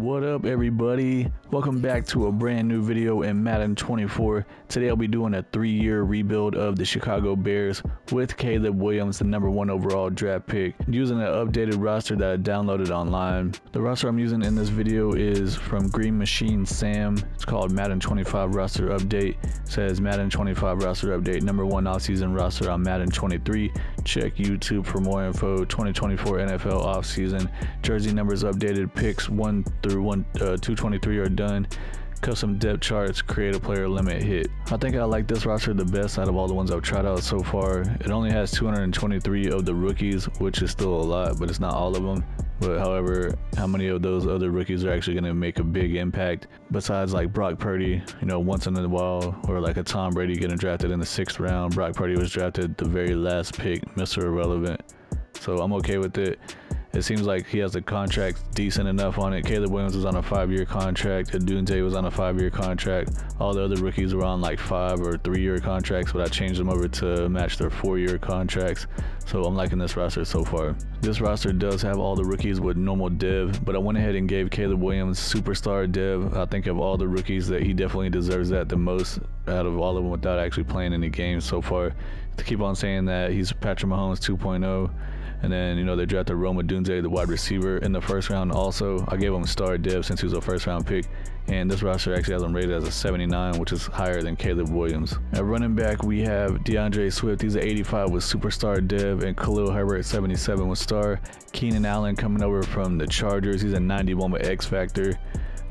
What up, everybody? Welcome back to a brand new video in Madden 24. Today I'll be doing a 3-year rebuild of the Chicago Bears with Caleb Williams, the #1 overall draft pick, using an updated roster that I downloaded online. The roster I'm using in this video is from Green Machine Sam. It's called Madden 25 roster update. It says Madden 25 roster update, #1 offseason roster on Madden 23. Check YouTube for more info. 2024 NFL offseason. Jersey numbers updated. Picks 1 through 223 are done. Custom depth charts, create a player limit hit. I think I like this roster the best out of all the ones I've tried out so far. It only has 223 of the rookies, which is still a lot, but it's not all of them. But however, how many of those other rookies are actually going to make a big impact besides like Brock Purdy, once in a while, or like a Tom Brady getting drafted in the 6th round. Brock Purdy was drafted the very last pick, Mr. Irrelevant. So I'm okay with it. It seems like he has the contract decent enough on it. Caleb Williams was on a 5-year contract. Odunze was on a 5-year contract. All the other rookies were on like 5 or 3-year contracts, but I changed them over to match their 4-year contracts. So I'm liking this roster so far. This roster does have all the rookies with normal div, but I went ahead and gave Caleb Williams superstar div. I think of all the rookies that he definitely deserves that the most out of all of them without actually playing any games so far. To keep on saying that he's Patrick Mahomes 2.0. And then, they drafted Odunze, the wide receiver, in the 1st round also. I gave him star div since he was a 1st-round pick. And this roster actually has him rated as a 79, which is higher than Caleb Williams. At running back, we have DeAndre Swift. He's an 85 with superstar div. And Khalil Herbert, 77 with star. Keenan Allen coming over from the Chargers. He's a 91 with X Factor.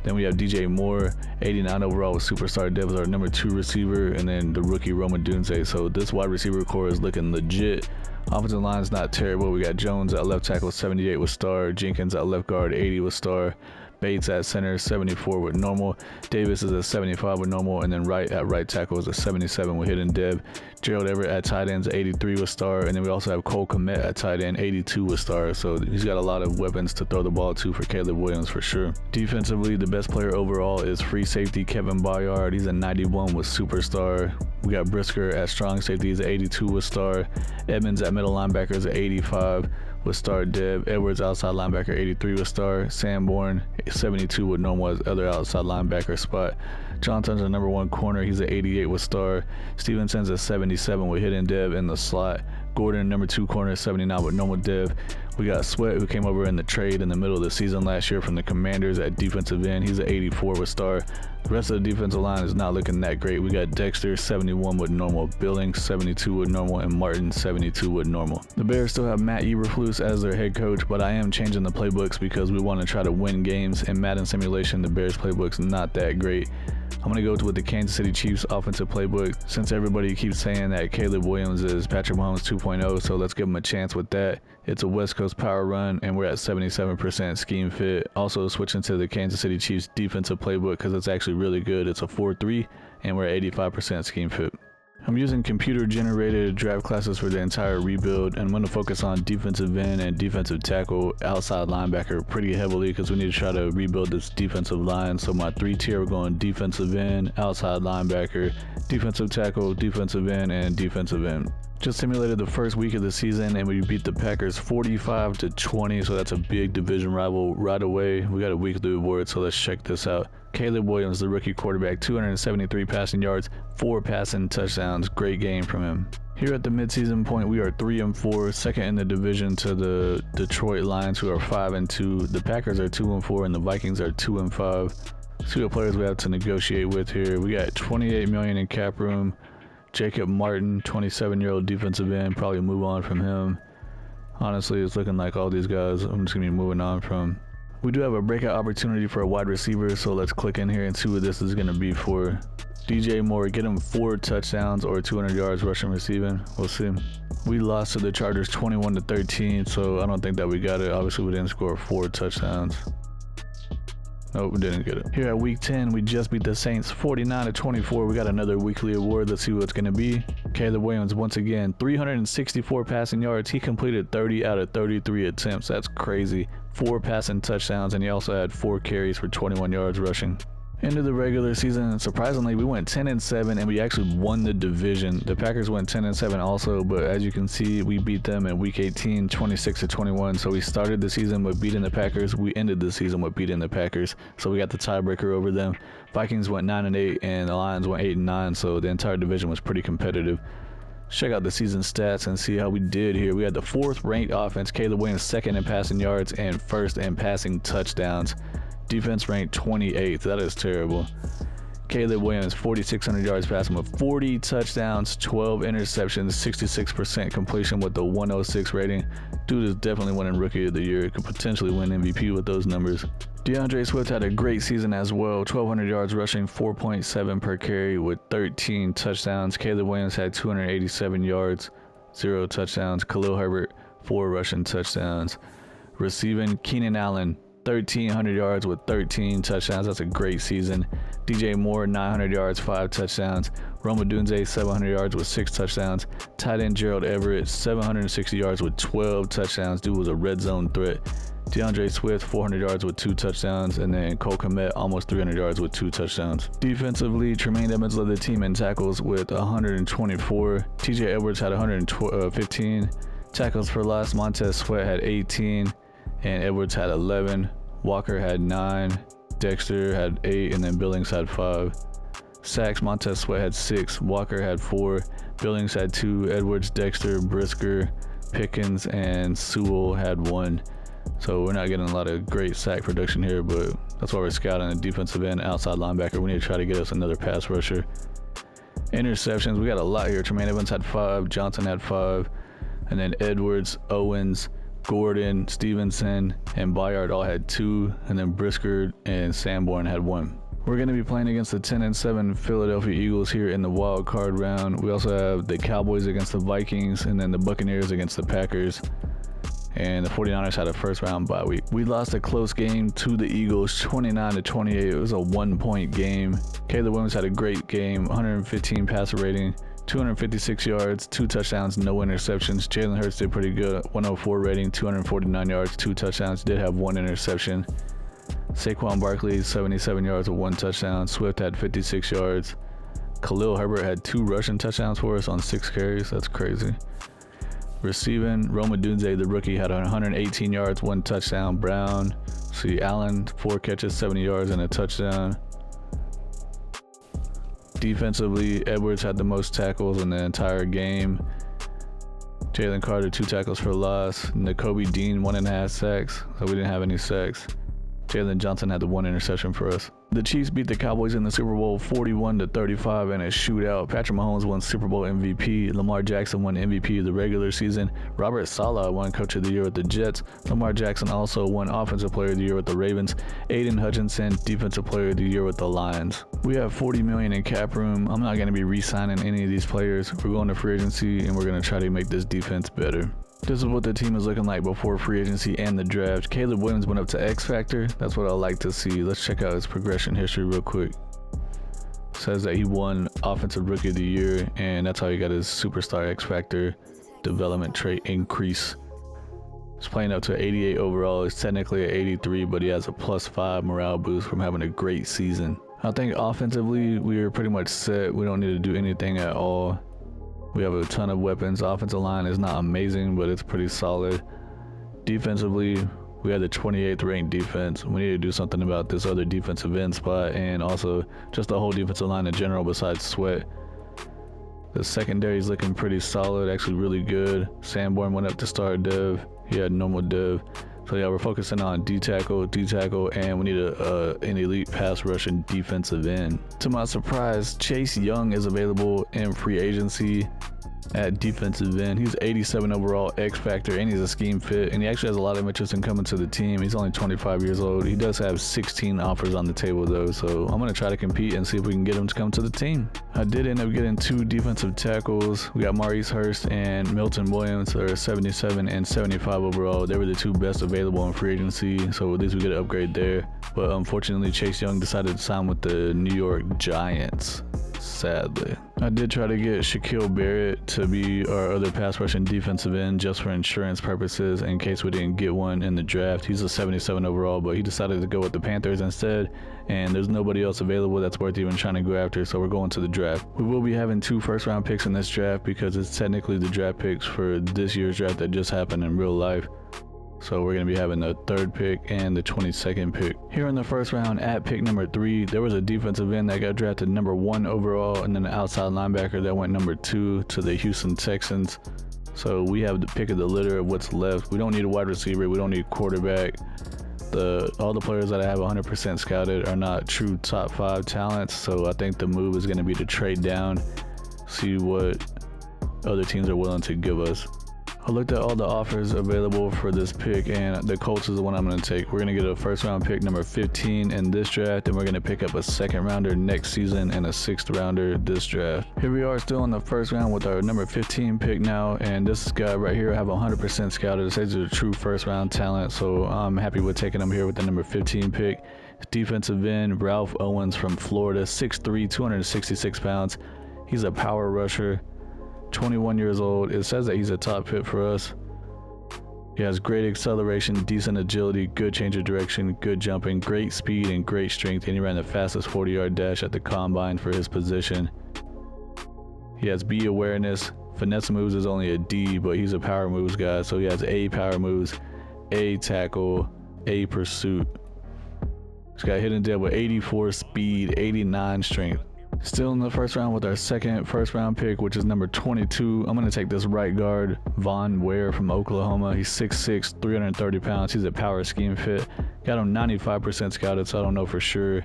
Then we have DJ Moore, 89 overall with superstar div as our #2 receiver, and then the rookie Odunze. So this wide receiver core is looking legit. Offensive line is not terrible. We got Jones at left tackle, 78 with star. Jenkins at left guard, 80 with star. Bates at center, 74 with normal. Davis is a 75 with normal, and then Wright at right tackle is a 77 with hidden div. Gerald Everett at tight end is 83 with star, and then we also have Cole Kmet at tight end, 82 with star. So he's got a lot of weapons to throw the ball to for Caleb Williams for sure. Defensively, the best player overall is free safety Kevin Byard. He's a 91 with superstar. We got Brisker at strong safety, he's an 82 with star. Edmonds at middle linebacker is an 85 with star div. Edwards outside linebacker, 83 with star. Sanborn, 72 with normal as other outside linebacker spot. Johnson's a #1 corner, he's an 88 with star. Stevenson's a 77 with hidden div in the slot. Gordon, #2 corner, 79 with normal div. We got Sweat, who came over in the trade in the middle of the season last year from the Commanders at defensive end. He's an 84 with star. The rest of the defensive line is not looking that great. We got Dexter, 71 with normal. Billings, 72 with normal. And Martin, 72 with normal. The Bears still have Matt Eberflus as their head coach, but I am changing the playbooks because we want to try to win games. In Madden Simulation, the Bears playbook's not that great. I'm going to go with the Kansas City Chiefs offensive playbook since everybody keeps saying that Caleb Williams is Patrick Mahomes 2.0, so let's give him a chance with that. It's a West Coast power run, and we're at 77% scheme fit. Also switching to the Kansas City Chiefs defensive playbook because it's actually really good. It's a 4-3, and we're at 85% scheme fit. I'm using computer-generated draft classes for the entire rebuild, and I'm going to focus on defensive end and defensive tackle, outside linebacker pretty heavily because we need to try to rebuild this defensive line. So my 3-tier, we're going defensive end, outside linebacker, defensive tackle, defensive end, and defensive end. Just simulated the first week of the season, and we beat the Packers 45-20, so that's a big division rival right away. We got a weekly reward, so let's check this out. Caleb Williams, the rookie quarterback, 273 passing yards, 4 passing touchdowns. Great game from him. Here at the midseason point, we are 3-4, second in the division to the Detroit Lions, who are 5-2. The Packers are 2-4, and the Vikings are 2-5. See what players we have to negotiate with here. We got $28 million in cap room. Jacob Martin, 27-year-old defensive end, probably move on from him. Honestly, it's looking like all these guys I'm just going to be moving on from. We do have a breakout opportunity for a wide receiver, so let's click in here and see what this is going to be for. DJ Moore, get him 4 touchdowns or 200 yards rushing receiving. We'll see. We lost to the Chargers 21-13, so I don't think that we got it. Obviously, we didn't score 4 touchdowns. Nope, we didn't get it. Here at week 10, we just beat the Saints 49-24. We got another weekly award. Let's see what it's going to be. Caleb Williams, once again, 364 passing yards. He completed 30 out of 33 attempts. That's crazy. 4 passing touchdowns, and he also had 4 carries for 21 yards rushing. Into the regular season, surprisingly, we went 10-7 and we actually won the division. The Packers went 10-7 also, but as you can see, we beat them in week 18, 26-21. So we started the season with beating the Packers. We ended the season with beating the Packers. So we got the tiebreaker over them. Vikings went 9-8 and the Lions went 8-9. So the entire division was pretty competitive. Check out the season stats and see how we did here. We had the 4th ranked offense, Caleb Williams 2nd in passing yards and 1st in passing touchdowns. Defense ranked 28th. That is terrible. Caleb Williams, 4,600 yards passing with 40 touchdowns, 12 interceptions, 66% completion with the 106 rating. Dude is definitely winning Rookie of the Year. Could potentially win MVP with those numbers. DeAndre Swift had a great season as well. 1,200 yards rushing, 4.7 per carry with 13 touchdowns. Caleb Williams had 287 yards, 0 touchdowns. Khalil Herbert, 4 rushing touchdowns. Receiving, Keenan Allen, 1,300 yards with 13 touchdowns. That's a great season. DJ Moore, 900 yards, 5 touchdowns. Odunze, 700 yards with 6 touchdowns. Tight end Gerald Everett, 760 yards with 12 touchdowns. Dude was a red zone threat. DeAndre Swift, 400 yards with 2 touchdowns. And then Cole Kmet, almost 300 yards with 2 touchdowns. Defensively, Tremaine Edmonds led the team in tackles with 124. TJ Edwards had 115. Tackles for loss, Montez Sweat had 18. And Edwards had 11, Walker had 9, Dexter had 8, and then Billings had 5. Sacks, Montez Sweat had 6, Walker had 4, Billings had 2, Edwards, Dexter, Brisker, Pickens, and Sewell had 1. So we're not getting a lot of great sack production here, but that's why we're scouting a defensive end, outside linebacker. We need to try to get us another pass rusher. Interceptions, we got a lot here. Tremaine Evans had 5, Johnson had 5, and then Edwards, Owens, Gordon, Stevenson, and Bayard all had 2, and then Brisker and Sanborn had 1. We're going to be playing against the 10-7 Philadelphia Eagles here in the wild card round. We also have the Cowboys against the Vikings, and then the Buccaneers against the Packers. And the 49ers had a first round bye week. We lost a close game to the Eagles, 29-28. It was a 1-point game. Caleb Williams had a great game, 115 passer rating, 256 yards, 2 touchdowns, no interceptions. Jalen Hurts did pretty good, 104 rating, 249 yards, 2 touchdowns, did have 1 interception. Saquon Barkley, 77 yards with 1 touchdown. Swift had 56 yards. Khalil Herbert had 2 rushing touchdowns for us on 6 carries. That's crazy. Receiving, Odunze, the rookie, had 118 yards, 1 touchdown. Brown, Allen, 4 catches, 70 yards, and a touchdown. Defensively, Edwards had the most tackles in the entire game. Jalen Carter, 2 tackles for loss. Nakobe Dean, 1.5 sacks, so we didn't have any sacks. Jalen Johnson had the 1 interception for us. The Chiefs beat the Cowboys in the Super Bowl 41-35 in a shootout. Patrick Mahomes won Super Bowl MVP. Lamar Jackson won MVP of the regular season. Robert Saleh won Coach of the Year with the Jets. Lamar Jackson also won Offensive Player of the Year with the Ravens. Aiden Hutchinson, Defensive Player of the Year with the Lions. We have $40 million in cap room. I'm not going to be re-signing any of these players. We're going to free agency, and we're going to try to make this defense better. This is what the team is looking like before free agency and the draft. Caleb Williams went up to X Factor. That's what I like to see. Let's check out his progression history real quick. Says that he won Offensive Rookie of the Year, and that's how he got his Superstar X Factor development trait increase. He's playing up to 88 overall. He's technically at 83, but he has a +5 morale boost from having a great season. I think offensively, we are pretty much set. We don't need to do anything at all. We have a ton of weapons. Offensive line is not amazing, but it's pretty solid. Defensively, we had the 28th ranked defense. We need to do something about this other defensive end spot, and also just the whole defensive line in general besides Sweat. The secondary is looking pretty solid, actually really good. Sanborn went up to start dev. He had normal dev. So yeah, we're focusing on D-tackle, and we need an elite pass rushing defensive end. To my surprise, Chase Young is available in free agency at defensive end. He's 87 overall, X Factor, and he's a scheme fit, and he actually has a lot of interest in coming to the team. He's only 25 years old. He does have 16 offers on the table though, so I'm going to try to compete and see if we can get him to come to the team. I did end up getting 2 defensive tackles. We got Maurice Hurst and Milton Williams. They're 77 and 75 overall. They were the 2 best available in free agency, so at least we get an upgrade there. But unfortunately, Chase Young decided to sign with the New York Giants, sadly. I did try to get Shaquille Barrett to be our other pass rushing defensive end just for insurance purposes in case we didn't get one in the draft. He's a 77 overall, but he decided to go with the Panthers instead, and there's nobody else available that's worth even trying to go after, so we're going to the draft. We will be having 2 first-round picks in this draft because it's technically the draft picks for this year's draft that just happened in real life. So we're going to be having the 3rd pick and the 22nd pick. Here in the first round at pick number 3, there was a defensive end that got drafted number 1 overall, and then an outside linebacker that went number 2 to the Houston Texans. So we have the pick of the litter of what's left. We don't need a wide receiver. We don't need quarterback. All the players that I have 100% scouted are not true top 5 talents. So I think the move is going to be to trade down, see what other teams are willing to give us. I looked at all the offers available for this pick, and the Colts is the one I'm going to take. We're going to get a first round pick number 15 in this draft, and we're going to pick up a 2nd rounder next season and a 6th rounder this draft. Here we are still in the first round with our number 15 pick now, and this guy right here I have 100% scouted. It says he's a true first round talent, so I'm happy with taking him here with the number 15 pick. Defensive end Ralph Owens from Florida, 6'3", 266 pounds. He's a power rusher. 21 years old. It says that he's a top fit for us. He has great acceleration, decent agility, good change of direction, good jumping, great speed, and great strength, and he ran the fastest 40-yard dash at the combine for his position. He has B awareness. Finesse moves is only a D, but he's a power moves guy, so he has A power moves, A tackle, A pursuit. He's got hidden depth with 84 speed, 89 strength. Still in the first round with our 2nd first round pick, which is number 22. I'm going to take this right guard, Von Ware from Oklahoma. He's 6'6", 330 pounds. He's a power scheme fit. Got him 95% scouted, so I don't know for sure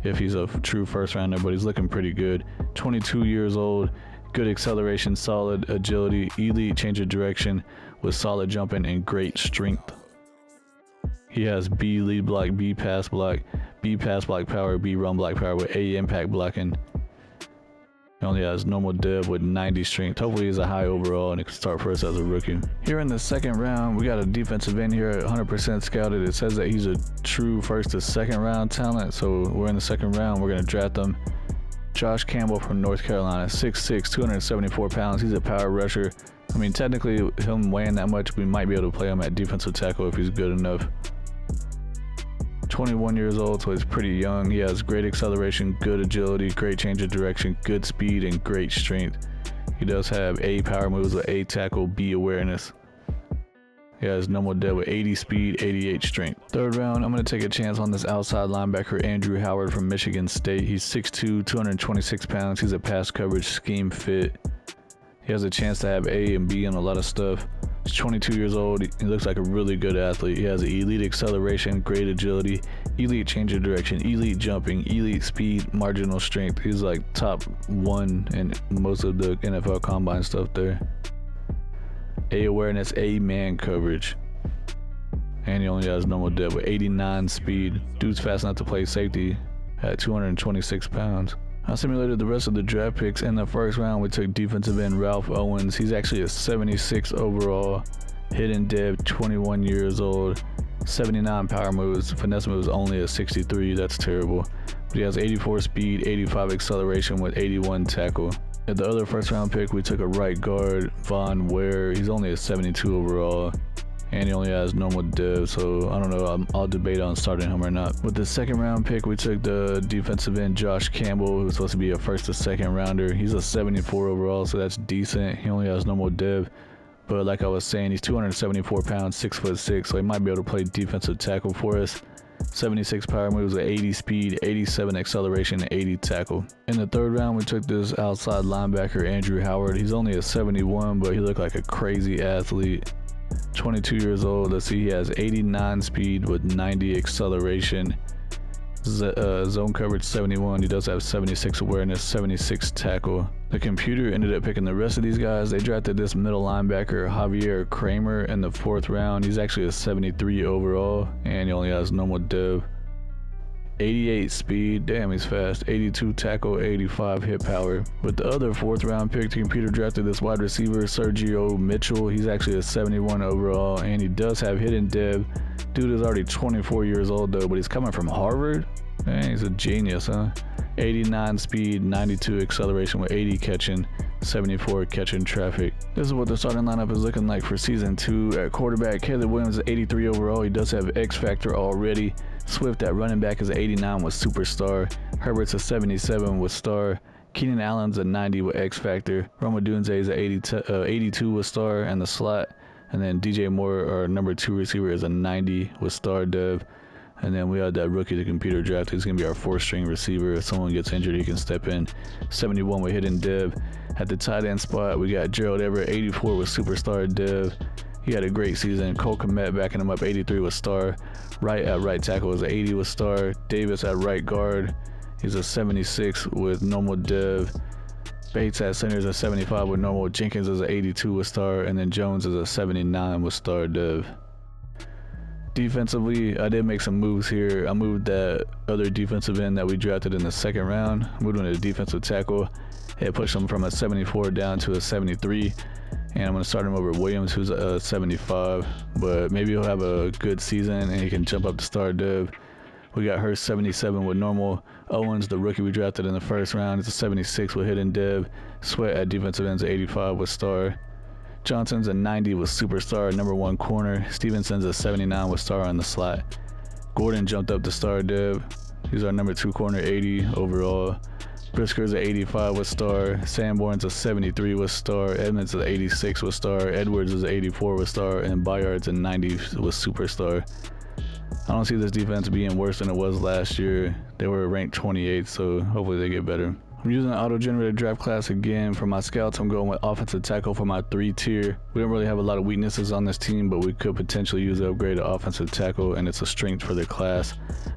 if he's a true first rounder, but he's looking pretty good. 22 years old, good acceleration, solid agility, elite change of direction with solid jumping and great strength. He has B lead block, B pass block, B pass block power, B run block power with A impact blocking. He only has normal dev with 90 strength. Hopefully he's a high overall and he can start for us as a rookie. Here in the 2nd round, we got a defensive end here at 100% scouted. It says that he's a true 1st to 2nd round talent. So we're in the 2nd round. We're going to draft him. Josh Campbell from North Carolina, 6'6", 274 pounds. He's a power rusher. I mean, technically him weighing that much, we might be able to play him at defensive tackle if he's good enough. 21 years old, so he's pretty young. He has great acceleration, good agility, great change of direction, good speed, and great strength. He does have A power moves with A tackle, B awareness. He has normal depth with 80 speed, 88 strength. 3rd round, I'm going to take a chance on this outside linebacker, Andrew Howard from Michigan State. He's 6'2", 226 pounds. He's a pass coverage scheme fit. He has a chance to have A and B on a lot of stuff. He's 22 years old. He looks like a really good athlete. He has elite acceleration, great agility, elite change of direction, elite jumping, elite speed, marginal strength. He's like top 1 in most of the NFL combine stuff there. A awareness, A man coverage. And he only has normal depth with 89 speed. Dude's fast enough to play safety at 226 pounds. I simulated the rest of the draft picks. In the first round, we took defensive end Ralph Owens. He's actually a 76 overall, hidden depth, 21 years old, 79 power moves, finesse moves only a 63. That's terrible. But he has 84 speed, 85 acceleration with 81 tackle. At the other first round pick, we took a right guard, Von Ware. He's only a 72 overall. And he only has normal dev, so I don't know, I'll debate on starting him or not. With the 2nd round pick, we took the defensive end Josh Campbell, who was supposed to be a 1st to 2nd rounder. He's a 74 overall, so that's decent. He only has normal dev, but like I was saying, he's 274 pounds, 6'6", so he might be able to play defensive tackle for us. 76 power moves with 80 speed, 87 acceleration, and 80 tackle. In the 3rd round, we took this outside linebacker Andrew Howard. He's only a 71, but he looked like a crazy athlete. 22 years old. Let's see, he has 89 speed with 90 acceleration, zone coverage 71. He does have 76 awareness, 76 tackle. The computer ended up picking the rest of these guys. They drafted this middle linebacker Javier Kramer in the 4th round. He's actually a 73 overall, and he only has normal dev. 88 speed, damn he's fast, 82 tackle, 85 hit power. With the other 4th round pick, the computer drafted this wide receiver Sergio Mitchell. He's actually a 71 overall, and he does have hidden dev. Dude is already 24 years old though, but he's coming from Harvard. Dang, he's a genius, huh? 89 speed, 92 acceleration with 80 catching, 74 catching traffic. This is what the starting lineup is looking like for season 2. At quarterback, Caleb Williams is 83 overall. He does have X Factor already. Swift at running back is 89 with Superstar. Herbert's a 77 with Star. Keenan Allen's a 90 with X Factor. Odunze is a 82 with Star and the slot. And then DJ Moore, our number 2 receiver, is a 90 with Star Dev. And then we have that rookie the computer drafted. He's going to be our 4th-string receiver. If someone gets injured, he can step in. 71 with Hidden Dev. At the tight end spot, we got Gerald Everett, 84 with Superstar Dev. He had a great season. Cole Kmet backing him up, 83 with Star. Wright at right tackle is 80 with Star. Davis at right guard, he's a 76 with normal Dev. Bates at center is a 75 with normal. Jenkins is a 82 with Star. And then Jones is a 79 with Star Dev. Defensively, I did make some moves here. I moved that other defensive end that we drafted in the 2nd round. Moved him to defensive tackle. It pushed him from a 74 down to a 73. And I'm going to start him over Williams, who's a 75. But maybe he'll have a good season and he can jump up to Star Dev. We got Hurst 77 with normal. Owens, the rookie we drafted in the 1st round, is a 76 with Hidden Dev. Sweat at defensive ends, 85 with Star. Johnson's a 90 with Superstar, number 1 corner. Stevenson's a 79 with Star on the slot. Gordon jumped up to Star Dev. He's our number 2 corner, 80 overall. Brisker's a 85 with Star. Sanborn's a 73 with Star. Edmonds is a 86 with Star. Edwards is a 84 with Star. And Bayard's a 90 with Superstar. I don't see this defense being worse than it was last year. They were ranked 28th, so hopefully they get better. I'm using an auto-generated draft class again. For my scouts, I'm going with offensive tackle for my 3-tier. We don't really have a lot of weaknesses on this team, but we could potentially use an upgrade to offensive tackle, and it's a strength for the class.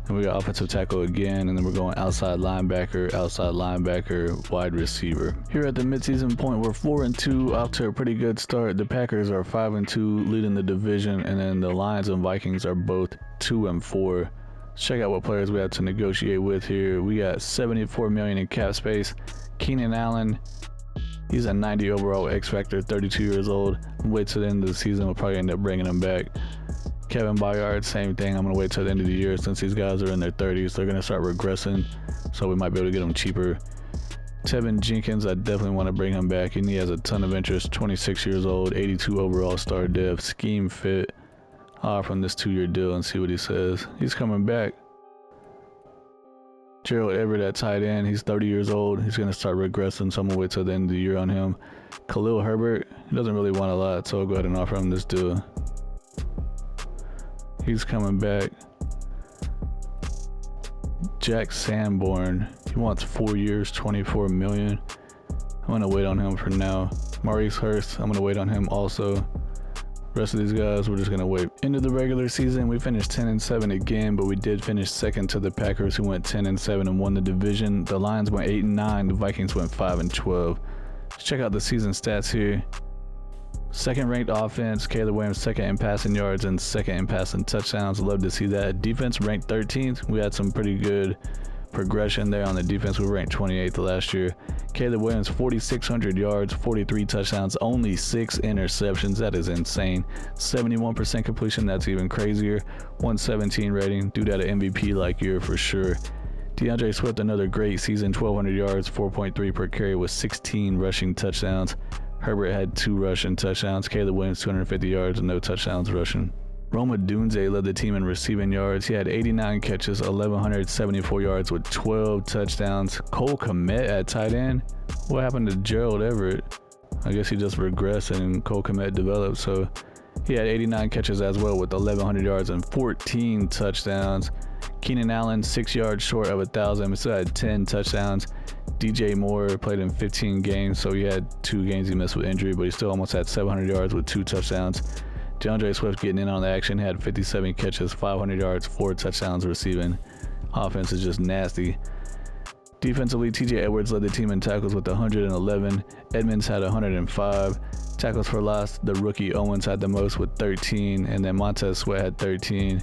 And we got offensive tackle again, and then we're going outside linebacker, wide receiver. Here at the midseason point, we're 4-2, off to a pretty good start. The Packers are 5-2, leading the division, and then the Lions and Vikings are both 2-4. Check out what players we have to negotiate with here. We got $74 million in cap space. Keenan Allen, he's a 90 overall X Factor, 32 years old. Wait till the end of the season, we'll probably end up bringing him back. Kevin Byard, same thing. I'm going to wait till the end of the year since these guys are in their 30s. They're going to start regressing, so we might be able to get them cheaper. Tevin Jenkins, I definitely want to bring him back, and he has a ton of interest. 26 years old, 82 overall Star Dev, scheme fit. From this 2-year deal and see what he says. He's coming back. Gerald Everett at tight end. He's 30 years old. He's going to start regressing, so I'm going to wait till the end of the year on him. Khalil Herbert, he doesn't really want a lot, so I'll go ahead and offer him this deal. He's coming back. Jack Sanborn, he wants 4 years, $24 million. I'm going to wait on him for now. Maurice Hurst, I'm going to wait on him also. Rest of these guys, we're just going to wait. Into the regular season, we finished 10-7 again, but we did finish second to the Packers, who went 10-7 and won the division. The Lions went 8-9, the Vikings went 5-12. Let's check out the season stats here. 2nd ranked offense, Caleb Williams 2nd in passing yards and 2nd in passing touchdowns. Love to see that. Defense ranked 13th. We had some pretty good progression there on the defense. We ranked 28th last year. Caleb Williams, 4,600 yards, 43 touchdowns, only 6 interceptions. That is insane. 71% completion. That's even crazier. 117 rating. Dude had an MVP like year for sure. DeAndre Swift, another great season. 1,200 yards, 4.3 per carry with 16 rushing touchdowns. Herbert had 2 rushing touchdowns. Caleb Williams, 250 yards and no touchdowns rushing. Odunze led the team in receiving yards. He had 89 catches, 1,174 yards with 12 touchdowns. Cole Kmet at tight end. What happened to Gerald Everett? I guess he just regressed and Cole Kmet developed. So he had 89 catches as well with 1,100 yards and 14 touchdowns. Keenan Allen, 6 yards short of 1,000. He still had 10 touchdowns. DJ Moore played in 15 games, so he had 2 games he missed with injury, but he still almost had 700 yards with 2 touchdowns. DeAndre Swift getting in on the action, had 57 catches, 500 yards, 4 touchdowns receiving. Offense is just nasty. Defensively, TJ Edwards led the team in tackles with 111. Edmonds had 105. Tackles for loss, the rookie Owens had the most with 13, and then Montez Sweat had 13.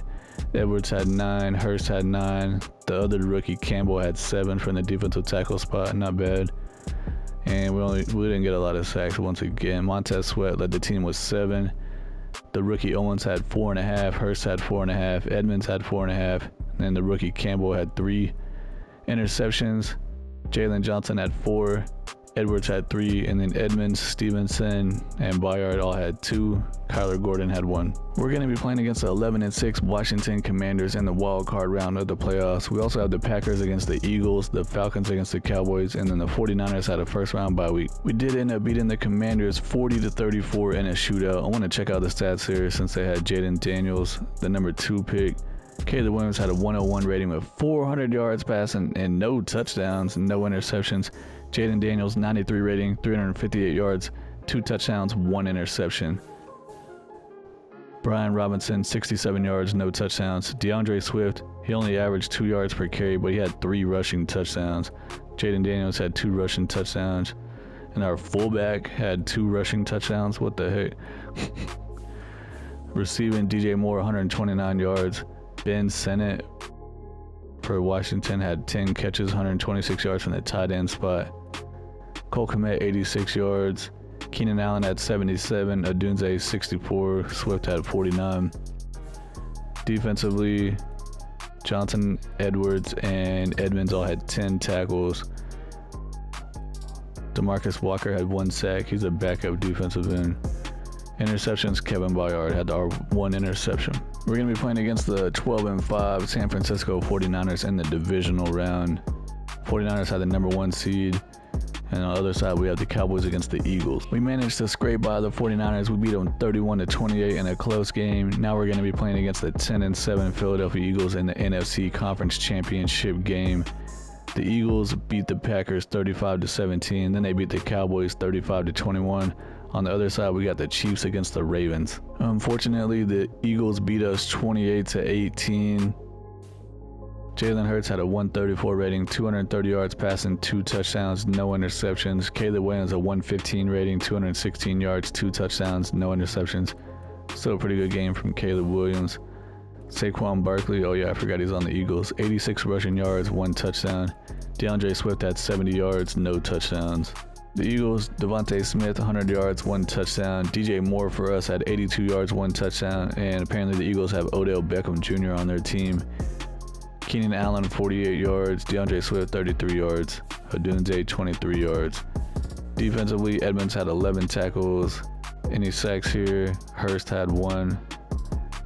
Edwards had 9, Hurst had 9. The other rookie Campbell had 7 from the defensive tackle spot, not bad. And we didn't get a lot of sacks once again. Montez Sweat led the team with 7. The rookie Owens had 4.5, Hurst had 4.5, Edmonds had 4.5. and the rookie Campbell had 3 interceptions. Jalen Johnson had 4. Edwards had 3, and then Edmonds, Stevenson, and Bayard all had 2. Kyler Gordon had 1. We're going to be playing against the 11-6 Washington Commanders in the wild card round of the playoffs. We also have the Packers against the Eagles, the Falcons against the Cowboys, and then the 49ers had a first round bye week. We did end up beating the Commanders 40-34 in a shootout. I want to check out the stats here since they had Jaden Daniels, the number 2 pick. Caleb Williams had a 101 rating with 400 yards passing and no touchdowns and no interceptions. Jaden Daniels, 93 rating, 358 yards, 2 touchdowns, 1 interception. Brian Robinson, 67 yards, no touchdowns. DeAndre Swift, he only averaged 2 yards per carry, but he had 3 rushing touchdowns. Jaden Daniels had 2 rushing touchdowns. And our fullback had 2 rushing touchdowns. What the heck? Receiving, DJ Moore, 129 yards. Ben Sennett for Washington had 10 catches, 126 yards from the tight end spot. Cole Kmet, 86 yards. Keenan Allen had 77. Odunze, 64. Swift had 49. Defensively, Johnson, Edwards, and Edmonds all had 10 tackles. DeMarcus Walker had 1 sack. He's a backup defensive end. Interceptions, Kevin Bayard had our 1 interception. We're going to be playing against the 12-5 San Francisco 49ers in the divisional round. 49ers had the number 1 seed. And on the other side, we have the Cowboys against the Eagles. We managed to scrape by the 49ers. We beat them 31-28 in a close game. Now we're going to be playing against the 10-7 Philadelphia Eagles in the NFC Conference Championship game. The Eagles beat the Packers 35-17. Then they beat the Cowboys 35-21. On the other side, we got the Chiefs against the Ravens. Unfortunately, the Eagles beat us 28-18. Jalen Hurts had a 134 rating, 230 yards passing, 2 touchdowns, no interceptions. Caleb Williams a 115 rating, 216 yards, 2 touchdowns, no interceptions. Still a pretty good game from Caleb Williams. Saquon Barkley, oh yeah, I forgot he's on the Eagles. 86 rushing yards, 1 touchdown. DeAndre Swift had 70 yards, no touchdowns. The Eagles, Devontae Smith, 100 yards, 1 touchdown. DJ Moore for us had 82 yards, 1 touchdown. And apparently the Eagles have Odell Beckham Jr. on their team. Keenan Allen, 48 yards. DeAndre Swift, 33 yards. Odunze, 23 yards. Defensively, Edmonds had 11 tackles. Any sacks here? Hurst had 1.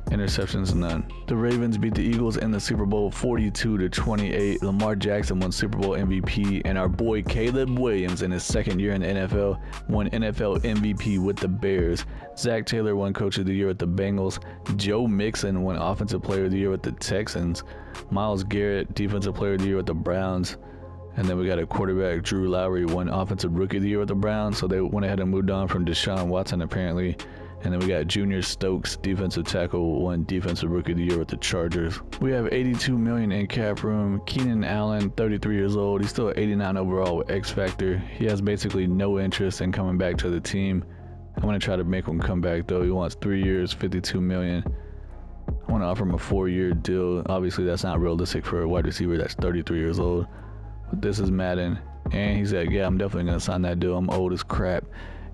Interceptions, none. The Ravens beat the Eagles in the Super Bowl 42-28. Lamar Jackson won Super Bowl MVP, and our boy Caleb Williams, in his 2nd year in the NFL, won NFL MVP with the Bears. Zach Taylor won Coach of the Year with the Bengals. Joe Mixon won Offensive Player of the Year with the Texans. Myles Garrett, Defensive Player of the Year with the Browns. And then we got a quarterback, Drew Lowry, won Offensive Rookie of the Year with the Browns. So they went ahead and moved on from Deshaun Watson, apparently. And then we got Junior Stokes, defensive tackle, won Defensive Rookie of the Year with the Chargers. We have $82 million in cap room. Keenan Allen, 33 years old. He's still 89 overall with X Factor. He has basically no interest in coming back to the team. I'm going to try to make him come back, though. He wants 3 years, $52 million. I want to offer him a 4-year deal. Obviously, that's not realistic for a wide receiver that's 33 years old. But this is Madden. And he said, yeah, I'm definitely going to sign that deal. I'm old as crap.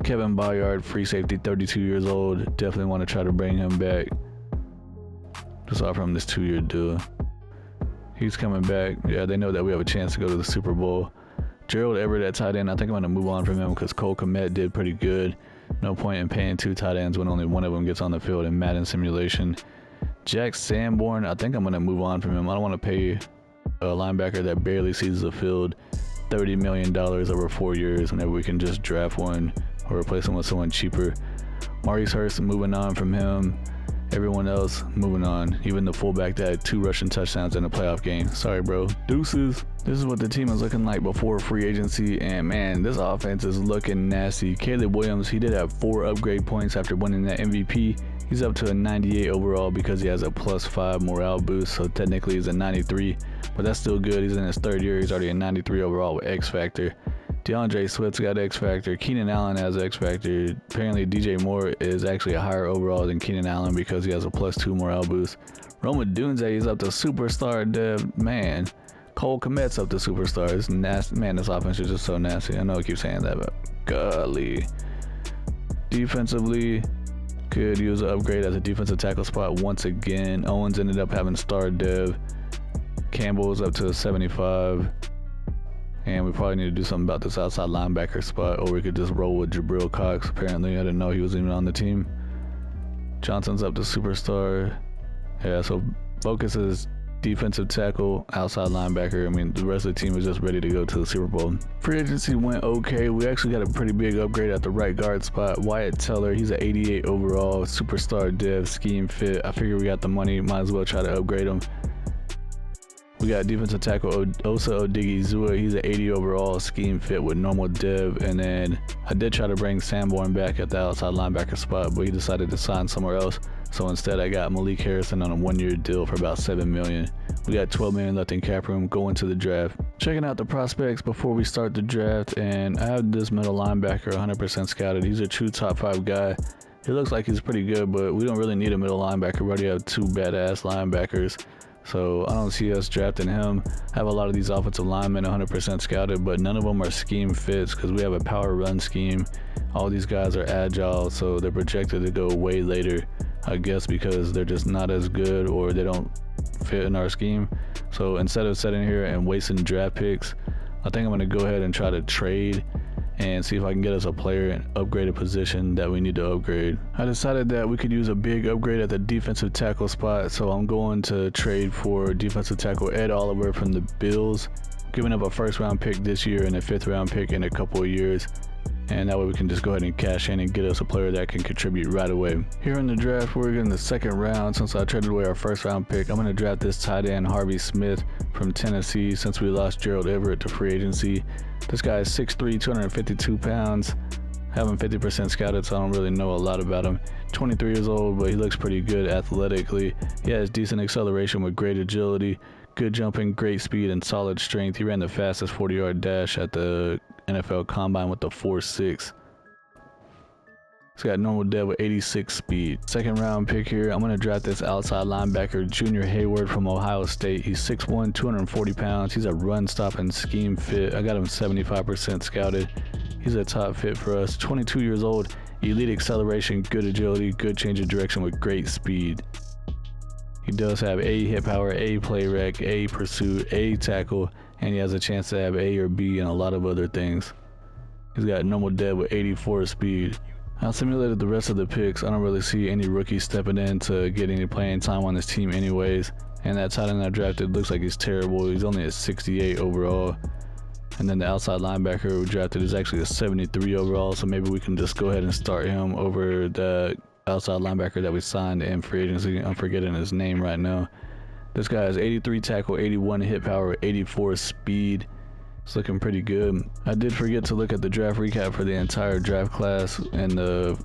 Kevin Bayard, free safety, 32 years old. Definitely want to try to bring him back. Just offer him this 2-year deal. He's coming back. Yeah, they know that we have a chance to go to the Super Bowl. Gerald Everett at tight end. I think I'm going to move on from him because Cole Kmet did pretty good. No point in paying 2 tight ends when only one of them gets on the field in Madden simulation. Jack Sanborn, I think I'm going to move on from him. I don't want to pay a linebacker that barely sees the field $30 million over 4 years whenever we can just draft one or replace him with someone cheaper. Maurice Hurst, moving on from him. Everyone else, moving on. Even the fullback that had 2 rushing touchdowns in a playoff game. Sorry, bro. Deuces. This is what the team is looking like before free agency, and man, this offense is looking nasty. Caleb Williams, he did have 4 upgrade points after winning that MVP. He's up to a 98 overall because he has a +5 morale boost, so technically he's a 93, but that's still good. He's in his 3rd year. He's already a 93 overall with X Factor. DeAndre Swift's got X Factor. Keenan Allen has X Factor. Apparently DJ Moore is actually a higher overall than Keenan Allen because he has a +2 morale boost. Odunze is up to superstar dev. Man, Cole Kmet's up to superstar. It's nasty. Man, this offense is just so nasty. I know I keep saying that, but golly. Defensively, could use an upgrade as a defensive tackle spot once again. Owens ended up having star dev. Campbell is up to a 75. And we probably need to do something about this outside linebacker spot, or we could just roll with Jabril Cox. Apparently, I didn't know he was even on the team. Johnson's up to superstar. Yeah, so focus is defensive tackle, outside linebacker. I mean, the rest of the team is just ready to go to the Super Bowl. Free agency went okay. We actually got a pretty big upgrade at the right guard spot. Wyatt Teller, he's an 88 overall, superstar dev, scheme fit. I figure we got the money, might as well try to upgrade him. We got defensive tackle Osa Odigizua. He's an 80 overall, scheme fit with normal dev. And then I did try to bring Sanborn back at the outside linebacker spot, but he decided to sign somewhere else. So instead, I got Malik Harrison on a 1-year deal for about $7 million. We got $12 million left in cap room going to the draft. Checking out the prospects before we start the draft, and I have this middle linebacker 100% scouted. He's a true top 5 guy. He looks like he's pretty good, but we don't really need a middle linebacker. We already have 2 badass linebackers. So I don't see us drafting him. I have a lot of these offensive linemen 100% scouted, but none of them are scheme fits because we have a power run scheme. All these guys are agile, so they're projected to go way later, I guess because they're just not as good or they don't fit in our scheme. So instead of sitting here and wasting draft picks, I think I'm going to go ahead and try to trade and see if I can get us a player and upgrade a position that we need to upgrade. I decided that we could use a big upgrade at the defensive tackle spot, so I'm going to trade for defensive tackle Ed Oliver from the Bills, giving up a 1st round pick this year and a 5th round pick in a couple of years. And that way we can just go ahead and cash in and get us a player that can contribute right away. Here in the draft, we're in the 2nd round. Since I traded away our 1st round pick, I'm going to draft this tight end Harvey Smith from Tennessee since we lost Gerald Everett to free agency. This guy is 6'3", 252 pounds. Have him 50% scouted, so I don't really know a lot about him. 23 years old, but he looks pretty good athletically. He has decent acceleration with great agility, good jumping, great speed, and solid strength. He ran the fastest 40-yard dash at the NFL Combine with the 4.6. He's got normal dev with 86 speed. 2nd round pick here, I'm going to draft this outside linebacker, Junior Hayward from Ohio State. He's 6'1", 240 pounds. He's a run-stopping scheme fit. I got him 75% scouted. He's a top fit for us. 22 years old, elite acceleration, good agility, good change of direction with great speed. He does have A hit power, A play rec, A pursuit, A tackle, and he has a chance to have A or B and a lot of other things. He's got normal dev with 84 speed. I simulated the rest of the picks. I don't really see any rookies stepping in to get any playing time on this team anyways. And that tight end I drafted looks like he's terrible. He's only a 68 overall. And then the outside linebacker we drafted is actually a 73 overall, so maybe we can just go ahead and start him over the outside linebacker that we signed in free agency. I'm forgetting his name right now. This guy has 83 tackle, 81 hit power, 84 speed. It's looking pretty good. I did forget to look at the draft recap for the entire draft class in the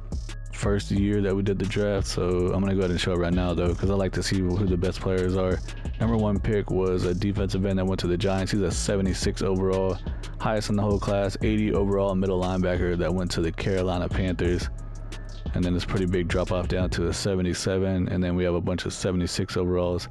first year that we did the draft, so I'm gonna go ahead and show it right now though, because I like to see who the best players are. Number 1 pick was a defensive end that went to the Giants. He's a 76 overall, highest in the whole class. 80 overall middle linebacker that went to the Carolina Panthers. And then it's pretty big drop off down to a 77, and then we have a bunch of 76 overalls.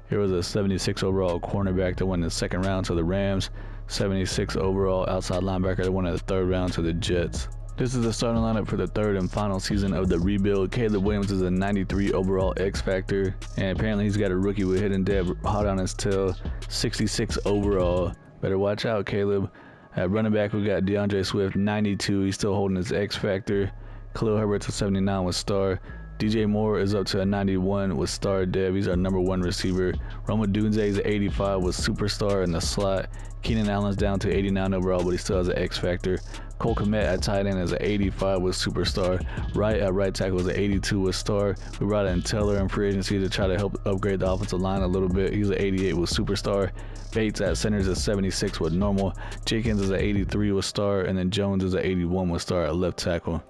Here was a 76 overall cornerback that went in the 2nd round to the Rams. 76 overall outside linebacker that went in the 3rd round to the Jets. This is the starting lineup for the 3rd and final season of the rebuild. Caleb Williams is a 93 overall X Factor, and apparently he's got a rookie with hidden dev hot on his tail. 66 overall. Better watch out, Caleb. At running back, we got DeAndre Swift, 92. He's still holding his X Factor. Khalil Herbert's a 79 with star. DJ Moore is up to a 91 with star dev. He's our number 1 receiver. Odunze is an 85 with superstar in the slot. Keenan Allen's down to 89 overall, but he still has an X Factor. Cole Kmet at tight end is an 85 with superstar. Wright at right tackle is an 82 with star. We brought in Teller in free agency to try to help upgrade the offensive line a little bit. He's an 88 with superstar. Bates at center is a 76 with normal. Jenkins is an 83 with star, and then Jones is an 81 with star at left tackle.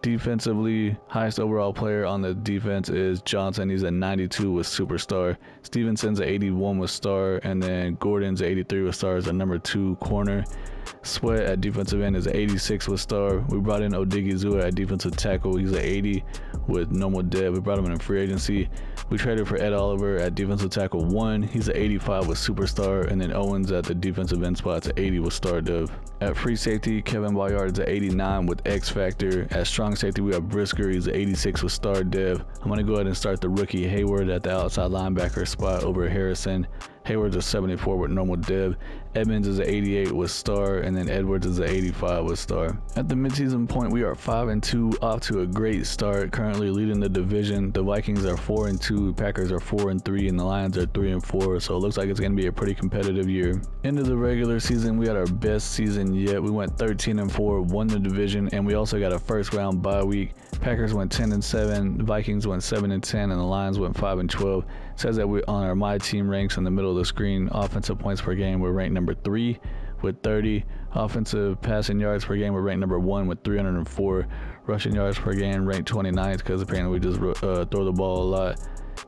Defensively, highest overall player on the defense is Johnson. He's a 92 with superstar. Stevenson's an 81 with star, and then Gordon's 83 with star as a number 2 corner. Sweat at defensive end is 86 with star. We brought in Odigizua at defensive tackle. He's an 80 with normal dev. We brought him in free agency. We traded for Ed Oliver at defensive tackle 1. He's an 85 with superstar, and then Owens at the defensive end spot's an 80 with star dev. At free safety, Kevin Boyard's an 89 with X Factor. At strong safety, we have Brisker. He's an 86 with star dev. I'm going to go ahead and start the rookie Hayward at the outside linebacker spot over Harrison. Hayward's a 74 with normal div. Edmonds is an 88 with star, and then Edwards is an 85 with star. At the midseason point, we are 5-2, off to a great start, currently leading the division. The Vikings are 4-2, Packers are 4-3, and the Lions are 3-4, so it looks like it's going to be a pretty competitive year. Into the regular season, we had our best season yet. We went 13-4, won the division, and we also got a first round bye week. Packers went 10-7, Vikings went 7-10, and the Lions went 5-12. It says that we on our My Team ranks in the middle of the screen. Offensive points per game, we're ranked number 3 with 30. Offensive passing yards per game, we're ranked number 1 with 304. Rushing yards per game, ranked 29th because apparently we just throw the ball a lot.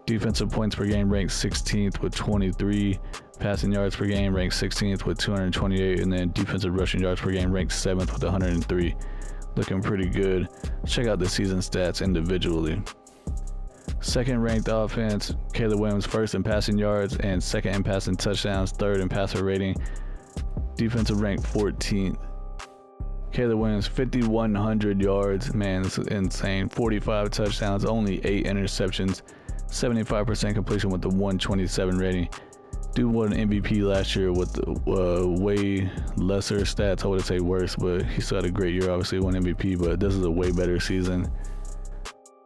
Defensive points per game, ranked 16th with 23. Passing yards per game, ranked 16th with 228. And then defensive rushing yards per game, ranked 7th with 103. Looking pretty good. Check out the season stats individually. Second ranked offense, Caleb Williams first in passing yards and second in passing touchdowns, third in passer rating. Defensive ranked 14th. Caleb Williams 5,100 yards, man, this is insane. 45 touchdowns, only 8 interceptions, 75% completion with the 127 rating. Dude won an MVP last year with way lesser stats. I wouldn't say worse, but he still had a great year. Obviously won MVP, but this is a way better season.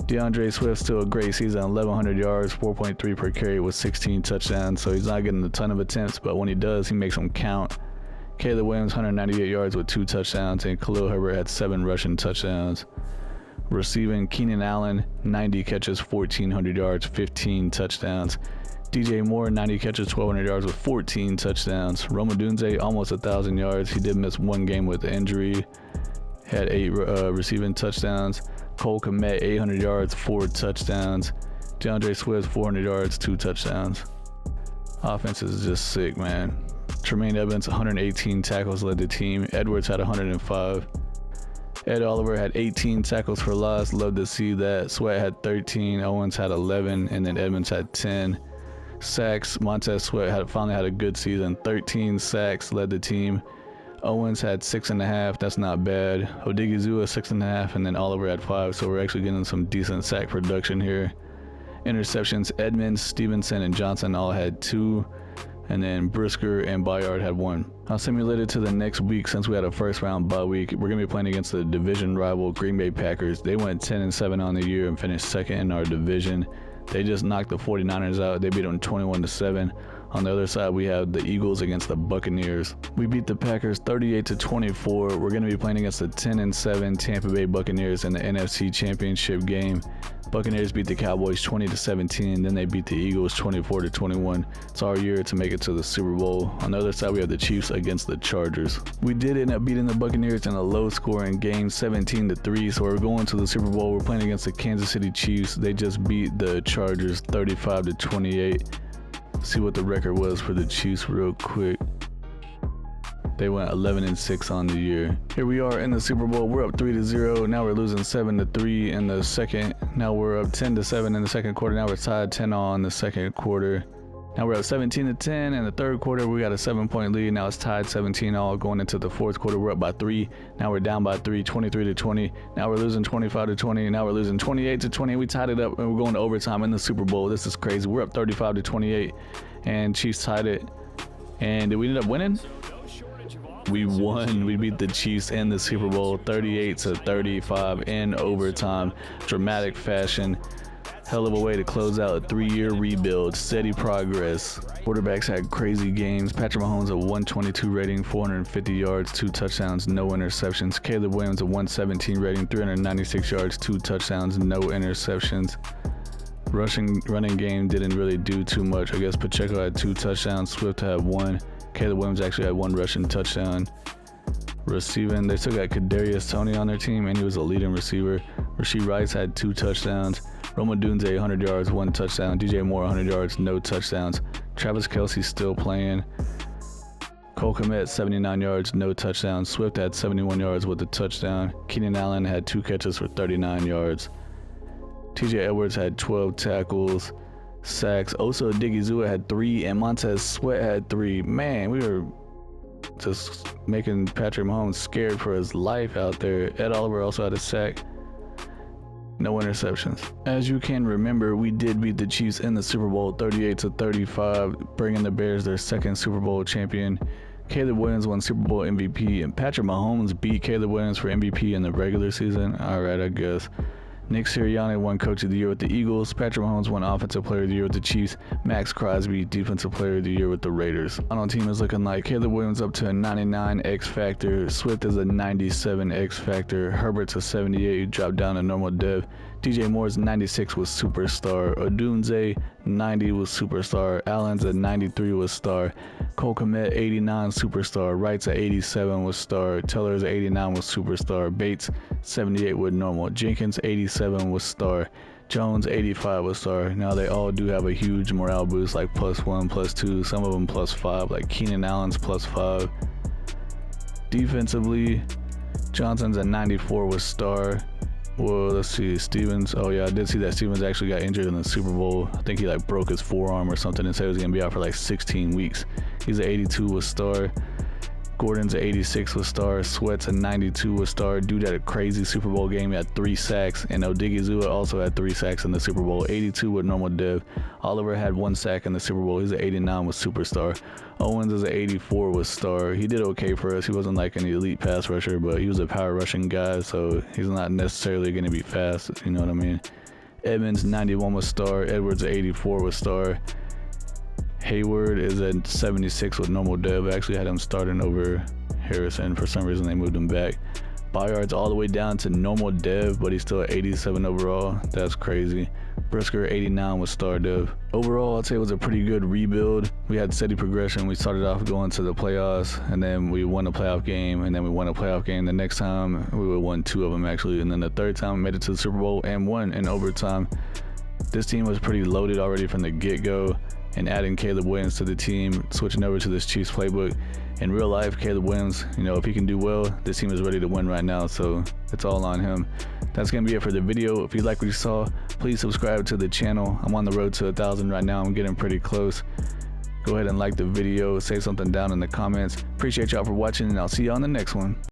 DeAndre Swift, still a great season, 1,100 yards, 4.3 per carry with 16 touchdowns. So he's not getting a ton of attempts, but when he does, he makes them count. Caleb Williams, 198 yards with 2 touchdowns, and Khalil Herbert had 7 rushing touchdowns. Receiving, Keenan Allen, 90 catches, 1,400 yards, 15 touchdowns. DJ Moore, 90 catches, 1,200 yards with 14 touchdowns. Rome Odunze, almost 1,000 yards. He did miss one game with injury. Had 8 receiving touchdowns. Cole Kmet, 800 yards, 4 touchdowns. DeAndre Swift, 400 yards, 2 touchdowns. Offense is just sick, man. Tremaine Edmonds, 118 tackles, led the team. Edwards had 105. Ed Oliver had 18 tackles for loss. Love to see that. Sweat had 13. Owens had 11. And then Edmonds had 10. Sacks, Montez Sweat finally had a good season. 13 sacks, led the team. Owens had 6.5. That's not bad. Odigizua 6.5, and then Oliver had 5. So we're actually getting some decent sack production here. Interceptions, Edmonds, Stevenson, and Johnson all had 2. And then Brisker and Bayard had 1. Now simulated to the next week, since we had a first round bye week, we're going to be playing against the division rival Green Bay Packers. They went 10-7 on the year and finished second in our division. They just knocked the 49ers out. They beat them 21-7. On the other side, we have the Eagles against the Buccaneers. We beat the Packers 38-24. We're going to be playing against the 10-7 Tampa Bay Buccaneers in the NFC Championship game. Buccaneers beat the Cowboys 20-17. Then they beat the Eagles 24-21. It's our year to make it to the Super Bowl. On the other side, we have the Chiefs against the Chargers. We did end up beating the Buccaneers in a low-scoring game, 17-3. So we're going to the Super Bowl. We're playing against the Kansas City Chiefs. They just beat the Chargers 35-28. See what the record was for the Chiefs real quick. They went 11-6 on the year. Here we are in the Super Bowl. We're up 3-0. Now we're losing 7-3 in the second. Now we're up 10-7 in the second quarter. Now we're tied 10-all in the second quarter. Now we're up 17-10 in the third quarter. We got a 7-point lead. Now it's tied 17-all going into the fourth quarter. We're up by 3. Now we're down by 3, 23-20. Now we're losing 25-20. Now we're losing 28-20. We tied it up and we're going to overtime in the Super Bowl. This is crazy. We're up 35-28 and Chiefs tied it. And did we end up winning? We won. We beat the Chiefs in the Super Bowl 38-35 in overtime. Dramatic fashion. Hell of a way to close out a 3-year rebuild. Steady progress. Quarterbacks had crazy games. Patrick Mahomes a 122 rating, 450 yards, 2 touchdowns, no interceptions. Caleb Williams a 117 rating, 396 yards, 2 touchdowns, no interceptions. Running game didn't really do too much. I guess Pacheco had 2 touchdowns. Swift had 1. Caleb Williams actually had 1 rushing touchdown. Receiving, they still got Kadarius Toney on their team, and he was a leading receiver. Rasheed Rice had 2 touchdowns. Rome Odunze 100 yards, 1 touchdown. DJ Moore 100 yards, no touchdowns. Travis Kelce still playing. Cole Kmet 79 yards, no touchdowns. Swift had 71 yards with a touchdown. Keenan Allen had 2 catches for 39 yards. TJ Edwards had 12 tackles. Sacks. Also, Odigizua had 3, and Montez Sweat had 3. Man, we were just making Patrick Mahomes scared for his life out there. Ed Oliver also had a sack. no interceptions. As you can remember, we did beat the Chiefs in the Super Bowl 38-35, bringing the Bears their second Super Bowl champion. Caleb Williams won Super Bowl MVP, and Patrick Mahomes beat Caleb Williams for MVP in the regular season. Alright, I guess. Nick Sirianni won Coach of the Year with the Eagles. Patrick Mahomes won Offensive Player of the Year with the Chiefs. Max Crosby, Defensive Player of the Year with the Raiders. On team is looking like Caleb Williams up to a 99 X Factor. Swift is a 97 X Factor. Herbert's a 78, dropped down to normal dev. DJ Moore's 96 was Superstar. Odunze 90 was Superstar. Allen's at 93 was Star. Cole Kmet 89 Superstar. Wright's at 87 was Star. Teller's 89 was Superstar. Bates 78 with normal. Jenkins 87 was Star. Jones 85 was Star. Now they all do have a huge morale boost, like +1, +2, some of them +5, like Keenan Allen's +5. Defensively, Johnson's at 94 was Star. Well, let's see, Stevens. Oh yeah, I did see that Stevens actually got injured in the Super Bowl. I think he like broke his forearm or something and said he was gonna be out for like 16 weeks. He's at 82 with Star. Gordon's at 86 with Star. Sweat's at 92 with Star. Dude had a crazy Super Bowl game. He had 3 sacks. And Odigizua also had 3 sacks in the Super Bowl. 82 with normal dev. Oliver had 1 sack in the Super Bowl. He's at 89 with Superstar. Owens is at 84 with Star. He did okay for us. He wasn't like an elite pass rusher, but he was a power rushing guy, so he's not necessarily going to be fast. You know what I mean? Edmonds 91 with Star. Edwards at 84 with Star. Hayward is at 76 with normal dev. I actually had him starting over Harrison. For some reason, they moved him back. Bayard's all the way down to normal dev, but he's still at 87 overall. That's crazy. Brisker 89 with star dev. Overall, I'd say it was a pretty good rebuild. We had steady progression. We started off going to the playoffs, and then we won a playoff game, and then we won a playoff game. The next time, we won 2 of them, actually. And then the third time, we made it to the Super Bowl and won in overtime. This team was pretty loaded already from the get-go. And adding Caleb Williams to the team, switching over to this Chiefs playbook. In real life, Caleb Williams, you know, if he can do well, this team is ready to win right now, so it's all on him. That's going to be it for the video. If you like what you saw, please subscribe to the channel. I'm on the road to 1,000 right now. I'm getting pretty close. Go ahead and like the video, say something down in the comments. Appreciate y'all for watching, and I'll see you on the next one.